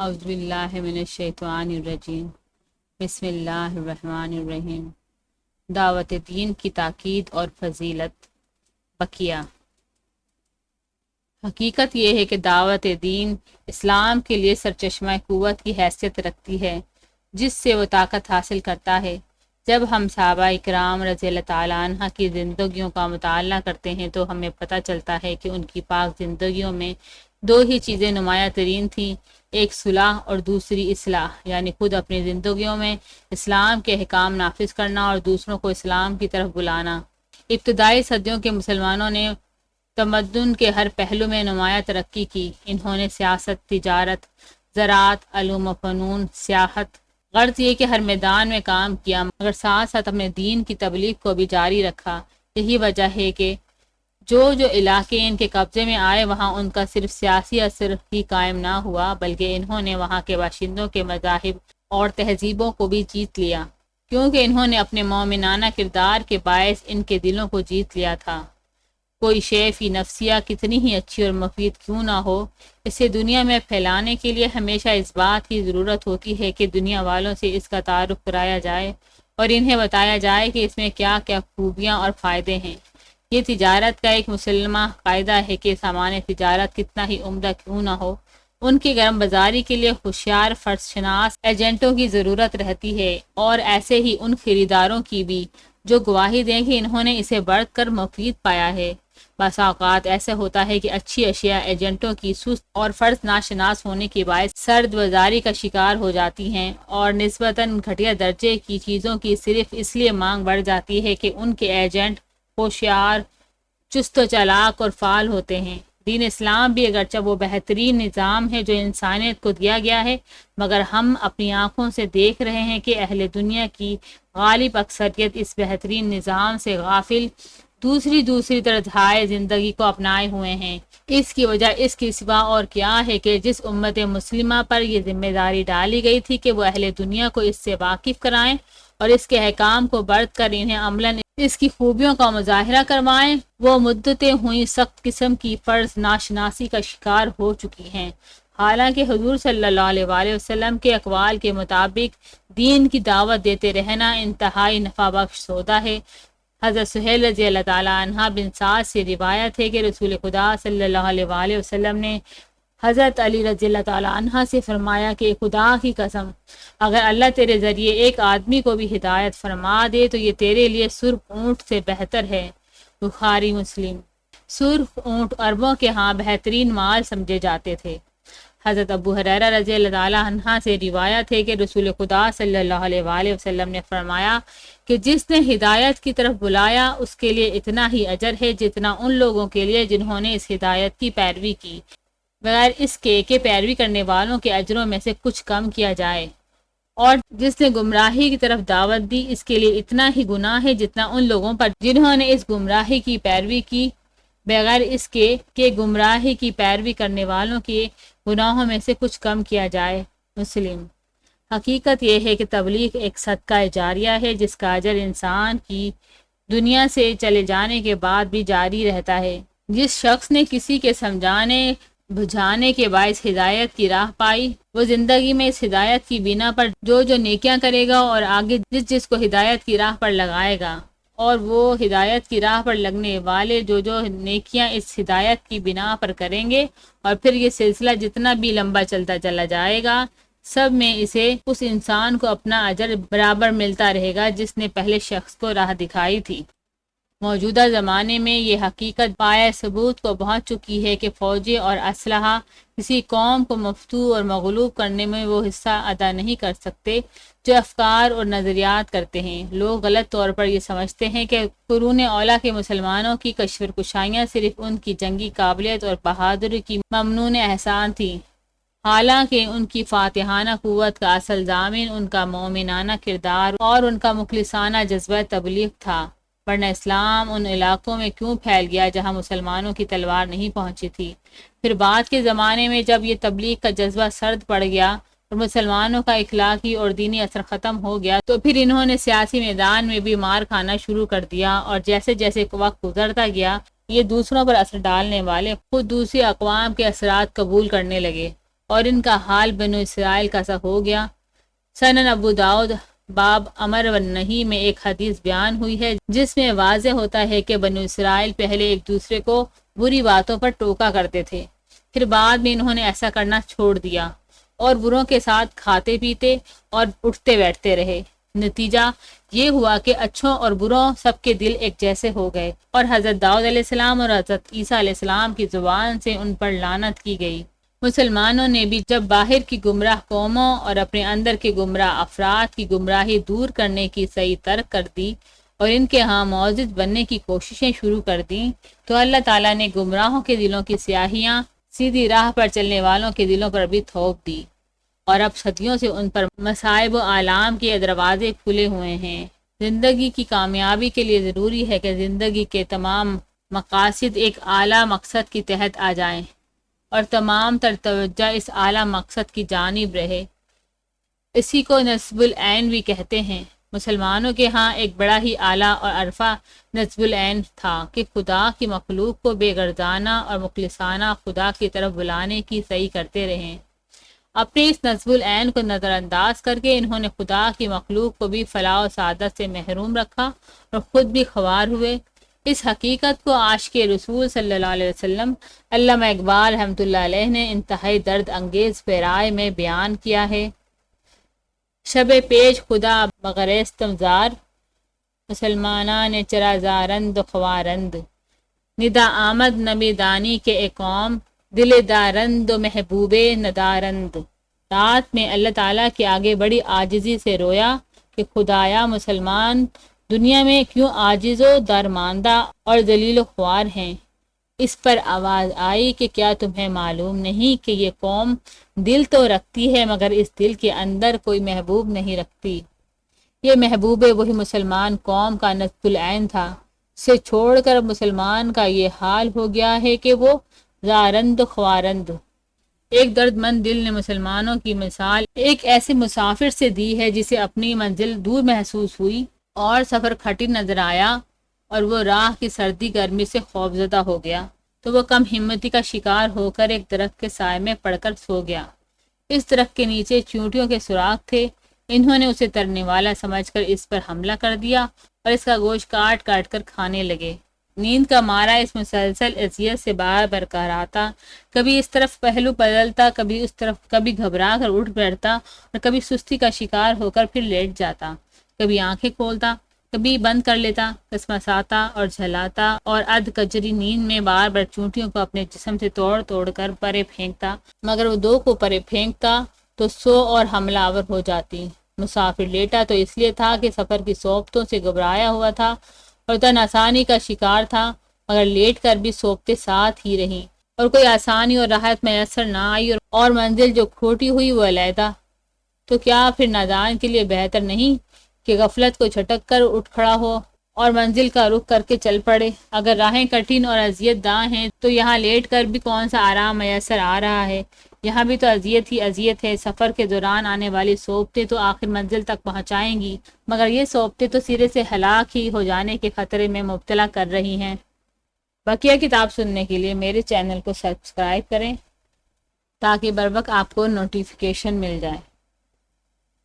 اعوذ باللہ من الشیطان الرجیم بسم اللہ الرحمن الرحیم۔ دعوت دین کی تاکید اور فضیلت۔ بقیہ۔ حقیقت یہ ہے کہ دعوت دین اسلام کے لیے سرچشمہ قوت کی حیثیت رکھتی ہے، جس سے وہ طاقت حاصل کرتا ہے۔ جب ہم صحابہ اکرام رضی اللہ تعالیٰ عنہ کی زندگیوں کا مطالعہ کرتے ہیں تو ہمیں پتہ چلتا ہے کہ ان کی پاک زندگیوں میں دو ہی چیزیں نمایاں ترین تھیں، ایک صلح اور دوسری اصلاح، یعنی خود اپنی زندگیوں میں اسلام کے احکام نافذ کرنا اور دوسروں کو اسلام کی طرف بلانا۔ ابتدائی صدیوں کے مسلمانوں نے تمدن کے ہر پہلو میں نمایاں ترقی کی۔ انہوں نے سیاست، تجارت، زراعت، علوم و فنون، سیاحت، غرض یہ کہ ہر میدان میں کام کیا، مگر ساتھ ساتھ اپنے دین کی تبلیغ کو بھی جاری رکھا۔ یہی وجہ ہے کہ جو علاقے ان کے قبضے میں آئے وہاں ان کا صرف سیاسی اثر ہی قائم نہ ہوا، بلکہ انہوں نے وہاں کے باشندوں کے مذاہب اور تہذیبوں کو بھی جیت لیا، کیونکہ انہوں نے اپنے مومنانہ کردار کے باعث ان کے دلوں کو جیت لیا تھا۔ کوئی شے فی نفسیہ کتنی ہی اچھی اور مفید کیوں نہ ہو، اسے دنیا میں پھیلانے کے لیے ہمیشہ اس بات کی ضرورت ہوتی ہے کہ دنیا والوں سے اس کا تعارف کرایا جائے اور انہیں بتایا جائے کہ اس میں کیا کیا خوبیاں اور فائدے ہیں۔ یہ تجارت کا ایک مسلمہ قاعدہ ہے کہ سامان تجارت کتنا ہی عمدہ کیوں نہ ہو، ان کی گرم بازاری کے لیے ہوشیار فرض شناس ایجنٹوں کی ضرورت رہتی ہے، اور ایسے ہی ان خریداروں کی بھی جو گواہی دیں کہ انہوں نے اسے بڑھ کر مفید پایا ہے۔ بعض اوقات ایسا ہوتا ہے کہ اچھی اشیاء ایجنٹوں کی سست اور فرض ناشناس ہونے کے باعث سرد بازاری کا شکار ہو جاتی ہیں، اور نسبتاً گھٹیا درجے کی چیزوں کی صرف اس لیے مانگ بڑھ جاتی ہے کہ ان کے ایجنٹ ہوشیار، چست و چالاک اور فعال ہوتے ہیں۔ دین اسلام بھی اگرچہ وہ بہترین نظام ہے جو انسانیت کو دیا گیا ہے، مگر ہم اپنی آنکھوں سے دیکھ رہے ہیں کہ اہل دنیا کی غالب اکثریت اس بہترین نظام سے غافل دوسری طرزہائے زندگی کو اپنائے ہوئے ہیں۔ اس کی وجہ اس کے سوا اور کیا ہے کہ جس امت مسلمہ پر یہ ذمہ داری ڈالی گئی تھی کہ وہ اہل دنیا کو اس سے واقف کرائیں اور اس کے احکام کو بڑھ کر انہیں عملاً اس کی خوبیوں کا مظاہرہ کروائیں، وہ مدتیں ہوئی سخت قسم کی فرض ناشناسی کا شکار ہو چکی ہیں۔ حالانکہ حضور صلی اللہ علیہ وآلہ وسلم کے اقوال کے مطابق دین کی دعوت دیتے رہنا انتہائی نفع بخش سودا ہے۔ حضرت سہیل رضی اللہ تعالیٰ عنہ بن سعد سے روایت ہے کہ رسول خدا صلی اللہ علیہ وآلہ وسلم نے حضرت علی رضی اللہ تعالیٰ عنہ سے فرمایا کہ خدا کی قسم، اگر اللہ تیرے ذریعے ایک آدمی کو بھی ہدایت فرما دے تو یہ تیرے لیے سرخ اونٹ سے بہتر ہے۔ بخاری مسلم۔ سرخ اونٹ عربوں کے ہاں بہترین مال سمجھے جاتے تھے۔ حضرت ابو ہریرہ رضی اللہ تعالیٰ عنہ سے روایت ہے کہ رسول خدا صلی اللہ علیہ وآلہ وسلم نے فرمایا کہ جس نے ہدایت کی طرف بلایا اس کے لیے اتنا ہی اجر ہے جتنا ان لوگوں کے لیے جنہوں نے اس ہدایت کی پیروی کی، بغیر اس کے کہ پیروی کرنے والوں کے اجروں میں سے کچھ کم کیا جائے، اور جس نے گمراہی کی طرف دعوت دی اس کے لیے اتنا ہی گناہ ہے جتنا ان لوگوں پر جنہوں نے اس گمراہی کی پیروی کی، بغیر اس کے کہ گمراہی کی پیروی کرنے والوں کے گناہوں میں سے کچھ کم کیا جائے۔ مسلم۔ حقیقت یہ ہے کہ تبلیغ ایک صدقہ جاریہ ہے جس کا اجر انسان کی دنیا سے چلے جانے کے بعد بھی جاری رہتا ہے۔ جس شخص نے کسی کے سمجھانے بجھانے کے باعث ہدایت کی راہ پائی، وہ زندگی میں اس ہدایت کی بنا پر جو نیکیاں کرے گا اور آگے جس کو ہدایت کی راہ پر لگائے گا، اور وہ ہدایت کی راہ پر لگنے والے جو نیکیاں اس ہدایت کی بنا پر کریں گے، اور پھر یہ سلسلہ جتنا بھی لمبا چلتا چلا جائے گا، سب میں اسے اس انسان کو اپنا اجر برابر ملتا رہے گا جس نے پہلے شخص کو راہ دکھائی تھی۔ موجودہ زمانے میں یہ حقیقت پایہ ثبوت کو پہنچ چکی ہے کہ فوجی اور اسلحہ کسی قوم کو مفتو اور مغلوب کرنے میں وہ حصہ ادا نہیں کر سکتے جو افکار اور نظریات کرتے ہیں۔ لوگ غلط طور پر یہ سمجھتے ہیں کہ قرون اولیٰ کے مسلمانوں کی کشور کشائیاں صرف ان کی جنگی قابلیت اور بہادری کی ممنون احسان تھی، حالانکہ ان کی فاتحانہ قوت کا اصل ضامن ان کا مومنانہ کردار اور ان کا مخلصانہ جذبہ تبلیغ تھا، ورنہ اسلام ان علاقوں میں کیوں پھیل گیا جہاں مسلمانوں کی تلوار نہیں پہنچی تھی۔ پھر بعد کے زمانے میں جب یہ تبلیغ کا جذبہ سرد پڑ گیا اور مسلمانوں کا اخلاقی اور دینی اثر ختم ہو گیا تو پھر انہوں نے سیاسی میدان میں بھی مار کھانا شروع کر دیا، اور جیسے جیسے وقت گزرتا گیا یہ دوسروں پر اثر ڈالنے والے خود دوسری اقوام کے اثرات قبول کرنے لگے اور ان کا حال بنو اسرائیل کا سا ہو گیا۔ سنن ابو داؤد باب امر و نہی میں ایک حدیث بیان ہوئی ہے جس میں واضح ہوتا ہے کہ بنو اسرائیل پہلے ایک دوسرے کو بری باتوں پر ٹوکا کرتے تھے، پھر بعد میں انہوں نے ایسا کرنا چھوڑ دیا اور بروں کے ساتھ کھاتے پیتے اور اٹھتے بیٹھتے رہے۔ نتیجہ یہ ہوا کہ اچھوں اور بروں سب کے دل ایک جیسے ہو گئے، اور حضرت داؤد علیہ السلام اور حضرت عیسیٰ علیہ السلام کی زبان سے ان پر لعنت کی گئی۔ مسلمانوں نے بھی جب باہر کی گمراہ قوموں اور اپنے اندر کے گمراہ افراد کی گمراہی دور کرنے کی صحیح ترک کر دی اور ان کے ہاں معزز بننے کی کوششیں شروع کر دیں، تو اللہ تعالیٰ نے گمراہوں کے دلوں کی سیاہیاں سیدھی راہ پر چلنے والوں کے دلوں پر بھی تھوپ دی، اور اب صدیوں سے ان پر مصائب و آلام کے دروازے کھلے ہوئے ہیں۔ زندگی کی کامیابی کے لیے ضروری ہے کہ زندگی کے تمام مقاصد ایک اعلیٰ مقصد کے تحت آ جائیں اور تمام تر توجہ اس اعلیٰ مقصد کی جانب رہے۔ اسی کو نصب العین بھی کہتے ہیں۔ مسلمانوں کے ہاں ایک بڑا ہی اعلیٰ اور عرفہ نصب العین تھا کہ خدا کی مخلوق کو بے غرضانہ اور مخلصانہ خدا کی طرف بلانے کی صحیح کرتے رہیں۔ اپنے اس نصب العین کو نظر انداز کر کے انہوں نے خدا کی مخلوق کو بھی فلاح و سعادت سے محروم رکھا اور خود بھی خوار ہوئے۔ اس حقیقت کو عاشق رسول صلی اللہ علیہ وسلم علامہ اقبال رحمۃ اللہ علیہ نے انتہائی درد انگیز پیرائے میں بیان کیا ہے۔ شب پیش خدا بغرستم زار، مسلمانان چرا زارند و خوارند، ندا آمد نبی دانی کے اے قوم، دل دارند و محبوب ندارند۔ رات میں اللہ تعالیٰ کے آگے بڑی عاجزی سے رویا کہ خدایا مسلمان دنیا میں کیوں عاجز و درماندہ اور ذلیل و خوار ہیں۔ اس پر آواز آئی کہ کیا تمہیں معلوم نہیں کہ یہ قوم دل تو رکھتی ہے مگر اس دل کے اندر کوئی محبوب نہیں رکھتی۔ یہ محبوب وہی مسلمان قوم کا نصب العین تھا، اسے چھوڑ کر مسلمان کا یہ حال ہو گیا ہے کہ وہ زارند و خوارند۔ ایک درد مند دل نے مسلمانوں کی مثال ایک ایسے مسافر سے دی ہے جسے اپنی منزل دور محسوس ہوئی اور سفر کٹھن نظر آیا اور وہ راہ کی سردی گرمی سے خوفزدہ ہو گیا، تو وہ کم ہمتی کا شکار ہو کر ایک درخت کے سائے میں پڑ کر سو گیا۔ اس درخت کے نیچے چیونٹیوں کے سوراخ تھے، انہوں نے اسے ترنے والا سمجھ کر اس پر حملہ کر دیا اور اس کا گوشت کاٹ کاٹ کر کھانے لگے۔ نیند کا مارا اس مسلسل اذیت سے باہر برقرار آتا، کبھی اس طرف پہلو بدلتا، کبھی اس طرف، کبھی گھبرا کر اٹھ بیٹھتا اور کبھی سستی کا شکار ہو کر پھر لیٹ جاتا، کبھی آنکھیں کھولتا، کبھی بند کر لیتا، کسمساتا اور جھلاتا اور اد کجری نیند میں بار بار چونٹیوں کو اپنے جسم سے توڑ توڑ کر پرے پھینکتا، مگر وہ دو کو پرے پھینکتا تو سو اور حملہ آور ہو جاتی۔ مسافر لیٹا تو اس لیے تھا کہ سفر کی صحبتوں سے گھبرایا ہوا تھا اور تن آسانی کا شکار تھا، مگر لیٹ کر بھی صحبتیں ساتھ ہی رہیں اور کوئی آسانی اور راحت میسر نہ آئی اور منزل جو کھوٹی ہوئی وہ علیحدہ۔ تو کیا پھر نادان کے لیے بہتر نہیں کہ غفلت کو جھٹک کر اٹھ کھڑا ہو اور منزل کا رخ کر کے چل پڑے؟ اگر راہیں کٹھن اور اذیت دہ ہیں تو یہاں لیٹ کر بھی کون سا آرام میسر آ رہا ہے؟ یہاں بھی تو اذیت ہی اذیت ہے۔ سفر کے دوران آنے والی صحبتیں تو آخر منزل تک پہنچائیں گی، مگر یہ صحبتیں تو سرے سے ہلاک ہی ہو جانے کے خطرے میں مبتلا کر رہی ہیں۔ بقیہ کتاب سننے کے لیے میرے چینل کو سبسکرائب کریں تاکہ بر وقت آپ کو نوٹیفیکیشن مل جائے۔